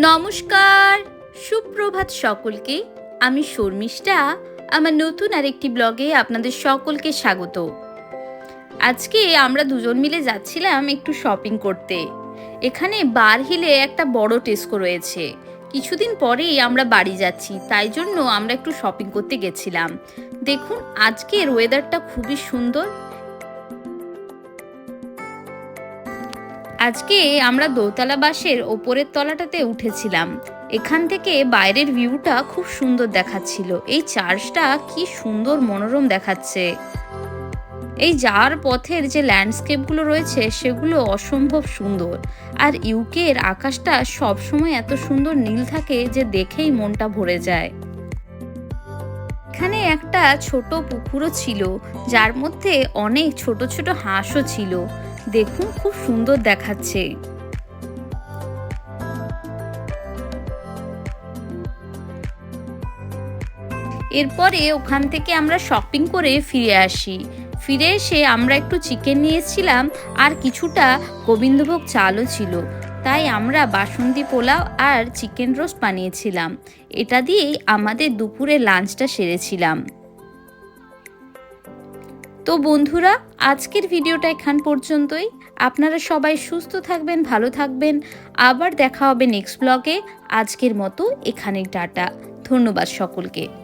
নমস্কার, সুপ্রভাত সকলকে। আমি শর্মিষ্ঠা। আমার নতুন আরেকটি ব্লগে আপনাদের সকলকে স্বাগত। আজকে আমরা দুজন মিলে যাচ্ছিলাম একটু শপিং করতে। এখানে বার হিলে একটা বড় টেস্কো রয়েছে। কিছুদিন পরেই আমরা বাড়ি যাচ্ছি, তাই জন্য আমরা একটু শপিং করতে গেছিলাম। দেখুন, আজকের ওয়েদারটা খুবই সুন্দর। আজকে আমরা দোতলা বাসের ওপরের তলাটাতে উঠেছিলাম। এখান থেকে বাইরের ভিউটা খুব সুন্দর দেখাচ্ছিল। এই চার্চটা কি সুন্দর মনোরম দেখাচ্ছে। এই যাওয়ার পথের যে ল্যান্ডস্কেপগুলো রয়েছে সেগুলো অসম্ভব সুন্দর। আর ইউকের আকাশটা সবসময় এত সুন্দর নীল থাকে যে দেখেই মনটা ভরে যায়। এখানে একটা ছোট পুকুরও ছিল, যার মধ্যে অনেক ছোট ছোট হাঁসও ছিল। দেখুন, খুব সুন্দর দেখাচ্ছে। এরপরে ওখান থেকে আমরা শপিং করে ফিরে আসি। ফিরে এসে আমরা একটু চিকেন নিয়েছিলাম আর কিছুটা গোবিন্দভোগ চালও ছিল। তাই আমরা বাসন্তী পোলাও আর চিকেন রোস্ট বানিয়েছিলাম। এটা দিয়েই আমাদের দুপুরে লাঞ্চটা সেরেছিলাম। তো বন্ধুরা, আজকের ভিডিওটা এখান পর্যন্তই। আপনারা সবাই সুস্থ থাকবেন, ভালো থাকবেন। আবার দেখা হবে নেক্সট ব্লগে। আজকের মতো এখানেই টাটা। ধন্যবাদ সকলকে।